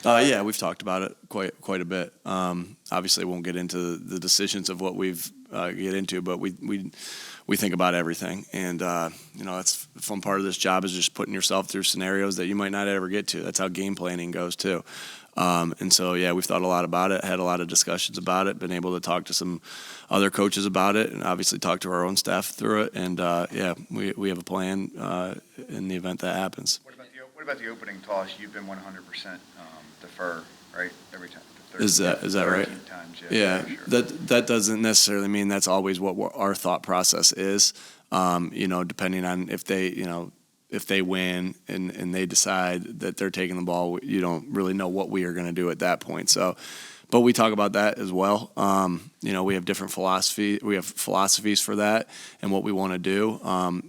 Yeah, we've talked about it quite a bit. Obviously, won't get into the decisions of what we've get into, but we think about everything, and that's the fun part of this job is just putting yourself through scenarios that you might not ever get to. That's how game planning goes too. And so, yeah, we've thought a lot about it, had a lot of discussions about it, been able to talk to some other coaches about it, and obviously talk to our own staff through it. And we have a plan in the event that happens. What about the opening toss? You've been 100% defer, right? Every time. Is that right? Times, yeah. Sure. That doesn't necessarily mean that's always what our thought process is. Depending on if they win and they decide that they're taking the ball, you don't really know what we are going to do at that point. So, but we talk about that as well. We have different philosophy. We have philosophies for that and what we want to do.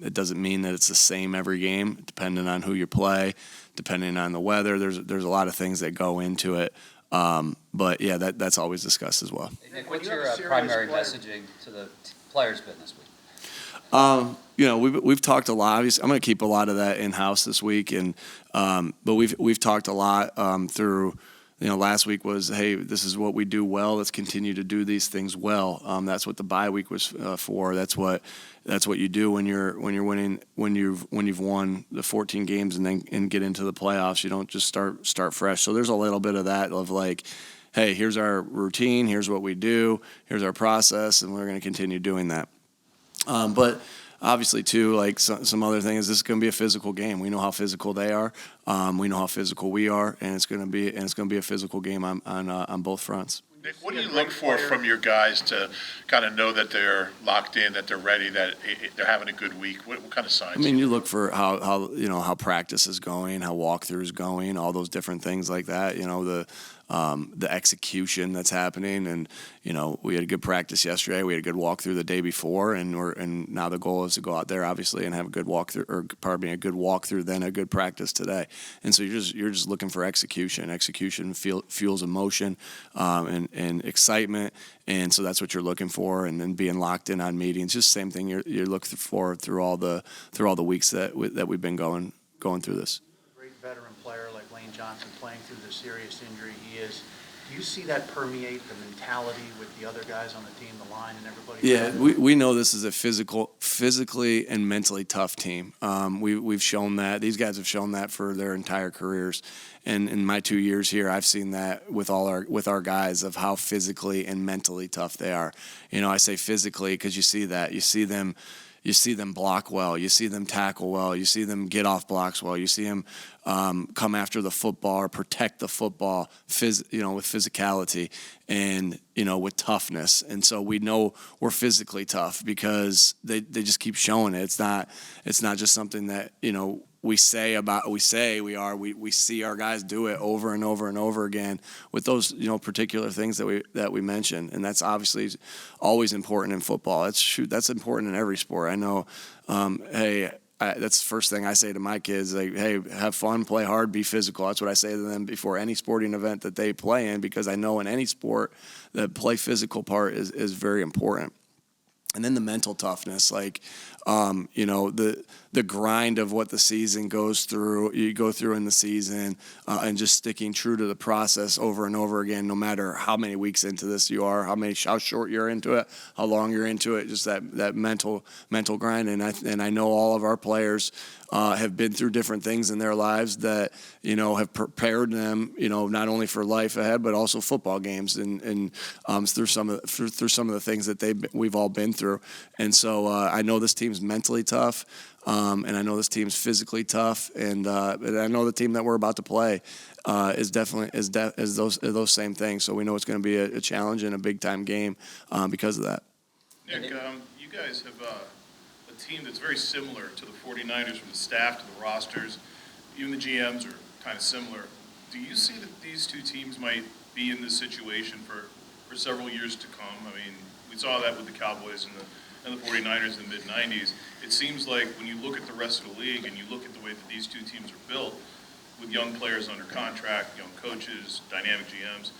It doesn't mean that it's the same every game, depending on who you play, depending on the weather. There's a lot of things that go into it. But yeah, that's always discussed as well. Nick, what's your primary messaging to the players been this week? We've talked a lot. Obviously, I'm going to keep a lot of that in house this week, but we've talked a lot through. Last week was, hey, this is what we do well. Let's continue to do these things well. That's what the bye week was for. That's what you do when you're winning, when you've won the 14 games and get into the playoffs. You don't just start fresh. So there's a little bit of that of like, hey, here's our routine, here's what we do, here's our process, and we're going to continue doing that. But obviously, too, like some other thing is this is going to be a physical game. We know how physical they are. We know how physical we are, and it's going to be a physical game on both fronts. Nick, what do you look for from your guys to kind of know that they're locked in, that they're ready, that they're having a good week? What kind of signs? I mean, you look for how practice is going, how walkthrough is going, all those different things like that. The execution that's happening, and we had a good practice yesterday. We had a good walkthrough the day before, and now the goal is to go out there obviously and have a good a good walkthrough, then a good practice today. And so you're just looking for execution. Execution fuels emotion and excitement, and so that's what you're looking for. And then being locked in on meetings, just the same thing you're looking for through all the weeks that we've been going through this. Great veteran player like Lane Johnson playing through the serious injury he is. Do you see that permeate the mentality with the other guys on the team, the line, and everybody? Yeah, we know this is a physically and mentally tough team. We've shown that. These guys have shown that for their entire careers. And in my 2 years here, I've seen that with our guys of how physically and mentally tough they are. I say physically because you see that. You see them block well. You see them tackle well. You see them get off blocks well. You see them come after the football or protect the football, with physicality and with toughness. And so we know we're physically tough because they just keep showing it. It's not just something that we say we are. We see our guys do it over and over and over again with those particular things that we mentioned, and that's obviously always important in football. That's important in every sport. I know. That's the first thing I say to my kids. Like, hey, have fun, play hard, be physical. That's what I say to them before any sporting event that they play in, because I know in any sport the play physical part is very important. And then the mental toughness, like, the grind of what the season you go through in the season, and just sticking true to the process over and over again, no matter how many weeks into this you are, how short you're into it, how long you're into it, just that mental grind. And I know all of our players have been through different things in their lives that have prepared them, not only for life ahead but also football games and through some of the things that we've all been through. And so I know this team's mentally tough, and I know this team's physically tough, and I know the team that we're about to play is those same things. So we know it's going to be a challenge and a big time game because of that. Nick, you guys have a team that's very similar to the 49ers, from the staff to the rosters. Even the GMs are kind of similar. Do you see that these two teams might be in this situation for several years to come? I mean, we saw that with the Cowboys and the 49ers in the mid-'90s. It seems like when you look at the rest of the league and you look at the way that these two teams are built, with young players under contract, young coaches, dynamic GMs,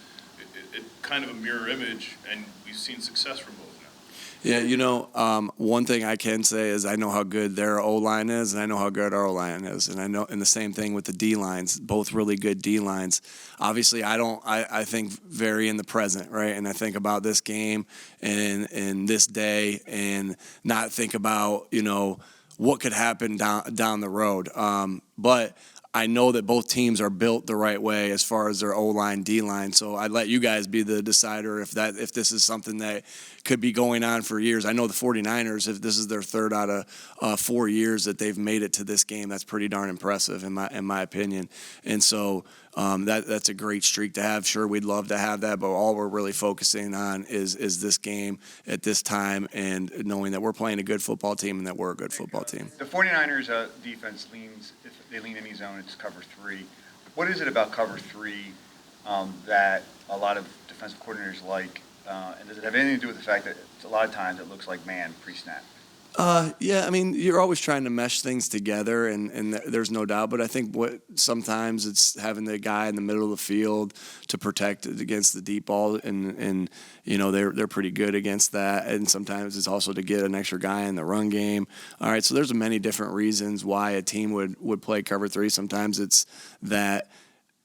it kind of a mirror image, and we've seen success from both now. Yeah, one thing I can say is I know how good their O-line is, and I know how good our O-line is, and the same thing with the D-lines, both really good D-lines. Obviously, I think very in the present, right? And I think about this game and this day, and not think about what could happen down the road. But I know that both teams are built the right way as far as their O-line, D-line. So I'd let you guys be the decider if this is something that could be going on for years. I know the 49ers, if this is their third out of 4 years that they've made it to this game, that's pretty darn impressive in my opinion. And so that's a great streak to have. Sure, we'd love to have that, but all we're really focusing on is this game at this time, and knowing that we're playing a good football team and that we're a good football team. The 49ers defense leans, if they lean any zone, it's cover three. What is it about cover three that a lot of defensive coordinators like? And does it have anything to do with the fact that a lot of times it looks like man pre-snap? Yeah, I mean, you're always trying to mesh things together, and there's no doubt. But I think sometimes it's having the guy in the middle of the field to protect it against the deep ball, and they're pretty good against that. And sometimes it's also to get an extra guy in the run game. All right, so there's many different reasons why a team would play cover three. Sometimes it's that.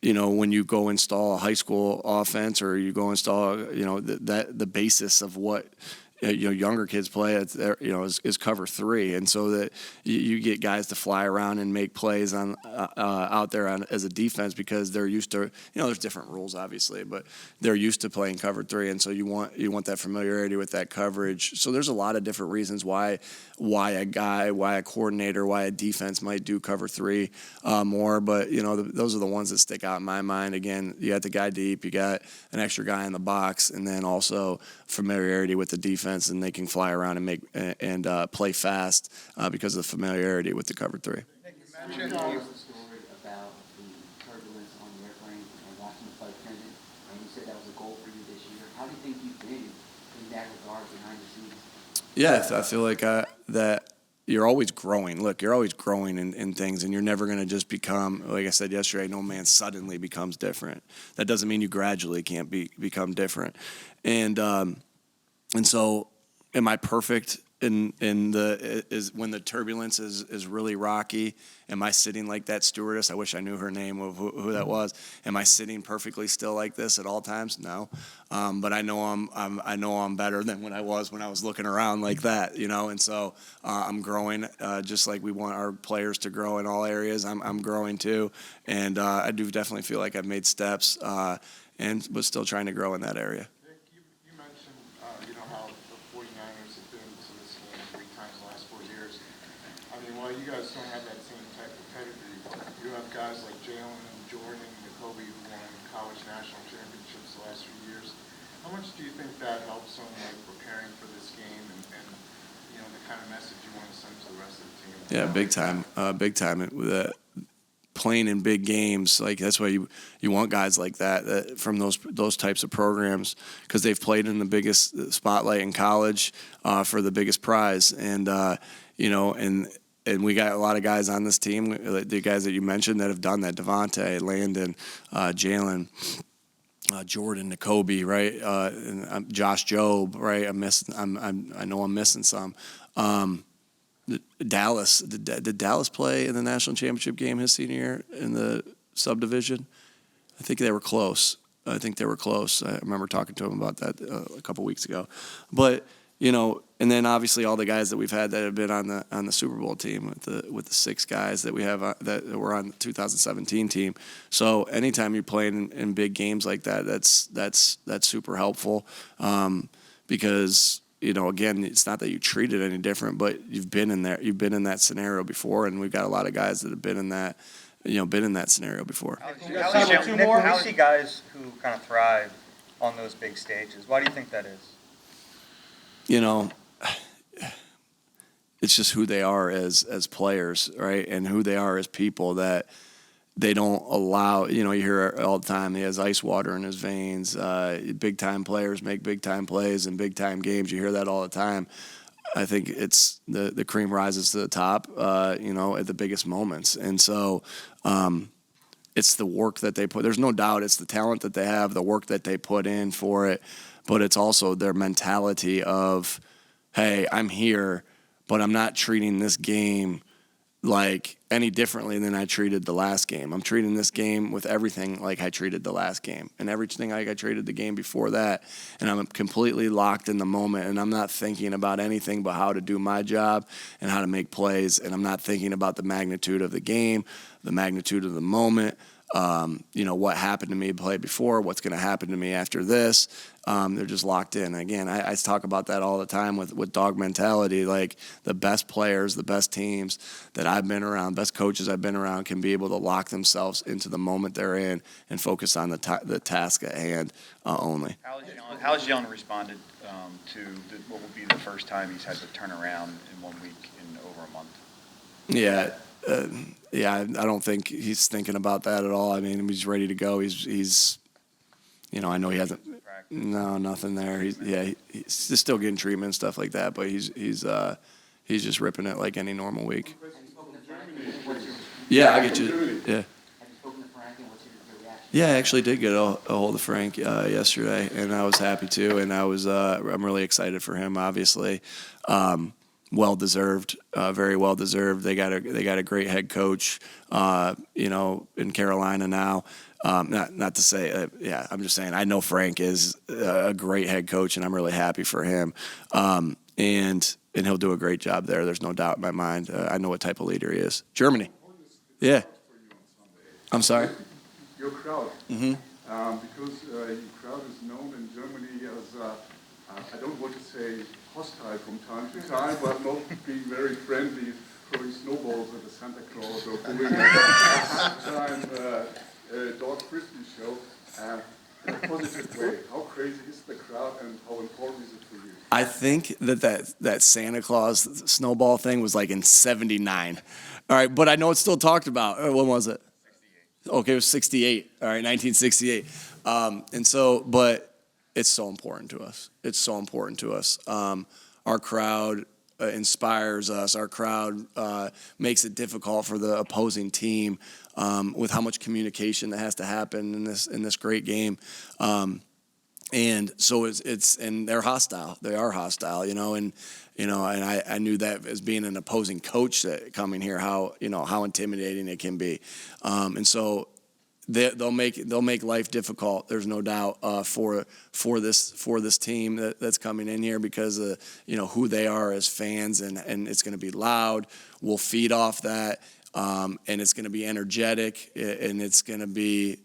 When you go install a high school offense, or you go install, the basis of what younger kids play, is cover three, and so that you get guys to fly around and make plays on out there as a defense, because they're used to, there's different rules obviously, but they're used to playing cover three, and so you want that familiarity with that coverage. So there's a lot of different reasons why a coordinator, why a defense might do cover three more, but those are the ones that stick out in my mind. Again, you got the guy deep, you got an extra guy in the box, and then also familiarity with the defense, and they can fly around and make and play fast because of the familiarity with the cover three. You mentioned the story about the turbulence on the airplane and watching the flight attendant, and you said that was a goal for you this year. How do you think you've been in that regard behind the scenes? Yeah, I feel like that you're always growing. Look, you're always growing in things, and you're never going to just become, like I said yesterday, no man suddenly becomes different. That doesn't mean you gradually can't become different. And so, am I perfect when the turbulence is really rocky? Am I sitting like that stewardess? I wish I knew her name of who that was. Am I sitting perfectly still like this at all times? No, but I know I'm better than when I was looking around like that, And so I'm growing, just like we want our players to grow in all areas. I'm growing too, and I do definitely feel like I've made steps, but still trying to grow in that area. You mentioned, how the 49ers have been to this game 3 times the last 4 years. I mean, while you guys don't have that same type of pedigree, you have guys like Jalen and Jordan and Jacoby who won college national championships the last few years. How much do you think that helps them, preparing for this game and the kind of message you want to send to the rest of the team? Yeah, big time. Playing in big games, like that's why you want guys like that from those types of programs, because they've played in the biggest spotlight in college for the biggest prize, and we got a lot of guys on this team, the guys that you mentioned that have done that: Devontae, Landon, Jalen, Jordan, Jacoby, right, and Josh Jobe, right. I know I'm missing some. Dallas, did Dallas play in the national championship game his senior year in the subdivision? I think they were close. I remember talking to him about that a couple weeks ago. But and then obviously all the guys that we've had that have been on the Super Bowl team with the 6 guys that we have that were on the 2017 team. So anytime you're playing in big games like that, that's super helpful, because. Again, it's not that you treat it any different, but you've been in there. You've been in that scenario before, and we've got a lot of guys that have been in that scenario before. Nick, when we see guys who kind of thrive on those big stages, why do you think that is? It's just who they are as players, right, and who they are as people, that they don't allow, you hear it all the time, he has ice water in his veins. Big-time players make big-time plays in big-time games. You hear that all the time. I think it's the cream rises to the top, at the biggest moments. And so it's the work that they put. There's no doubt it's the talent that they have, the work that they put in for it, but it's also their mentality of, hey, I'm here, but I'm not treating this game like any differently than I treated the last game. I'm treating this game with everything like I treated the last game and everything like I treated the game before that. And I'm completely locked in the moment, and I'm not thinking about anything but how to do my job and how to make plays. And I'm not thinking about the magnitude of the game, the magnitude of the moment. What happened to me play before, what's going to happen to me after this. They're just locked in. Again, I talk about that all the time with dog mentality. Like the best players, the best teams that I've been around, best coaches I've been around can be able to lock themselves into the moment they're in and focus on the task at hand only. How has Jalen responded to what will be the first time he's had to turn around in 1 week in over a month? Yeah. I don't think he's thinking about that at all. I mean, he's ready to go. He's I know he hasn't. No, nothing there. He's still getting treatment and stuff like that, but he's just ripping it like any normal week. Yeah, I get you. Yeah. Have you spoken to Frank, and what's your reaction? Yeah, I actually did get a hold of Frank yesterday, and I was happy to, and I'm really excited for him. Obviously, well deserved, very well deserved. They got a great head coach, in Carolina now. Not to say, I'm just saying I know Frank is a great head coach, and I'm really happy for him. And he'll do a great job there. There's no doubt in my mind. I know what type of leader he is. Germany. Yeah. I'm sorry. Your crowd. Mm-hmm. Because your crowd is known in Germany as, I don't want to say hostile from time to time, but not being very friendly, throwing snowballs at the Santa Claus or doing a halftime dog frisbee show in a positive way. How crazy is the crowd, and how important is it for you? I think that Santa Claus snowball thing was like in '79. All right, but I know it's still talked about. When was it? 68. Okay, it was 68. All right, 1968. But it's so important to us. It's so important to us. Our crowd inspires us. Our crowd makes it difficult for the opposing team with how much communication that has to happen in this great game. And so and they're hostile. They are hostile, and I knew that as being an opposing coach that coming here, how intimidating it can be. And so they'll make life difficult. There's no doubt for this team that's coming in here because of who they are as fans, and it's going to be loud. We'll feed off that, and it's going to be energetic, and it's going to be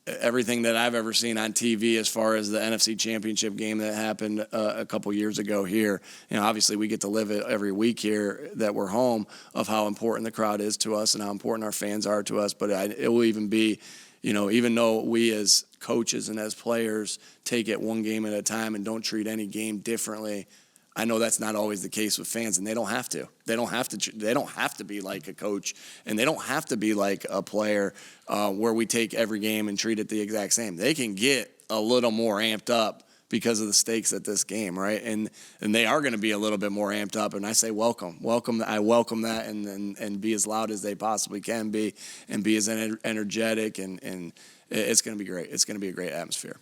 everything that I've ever seen on TV as far as the NFC Championship game that happened a couple years ago here. Obviously we get to live it every week here that we're home, of how important the crowd is to us and how important our fans are to us. But it will even be, even though we as coaches and as players take it one game at a time and don't treat any game differently, I know that's not always the case with fans, and they don't have to. They don't have to be like a coach, and they don't have to be like a player where we take every game and treat it the exact same. They can get a little more amped up because of the stakes at this game, right? And they are going to be a little bit more amped up, and I say welcome. I welcome that, and be as loud as they possibly can be, and be as energetic, and it's going to be great. It's going to be a great atmosphere.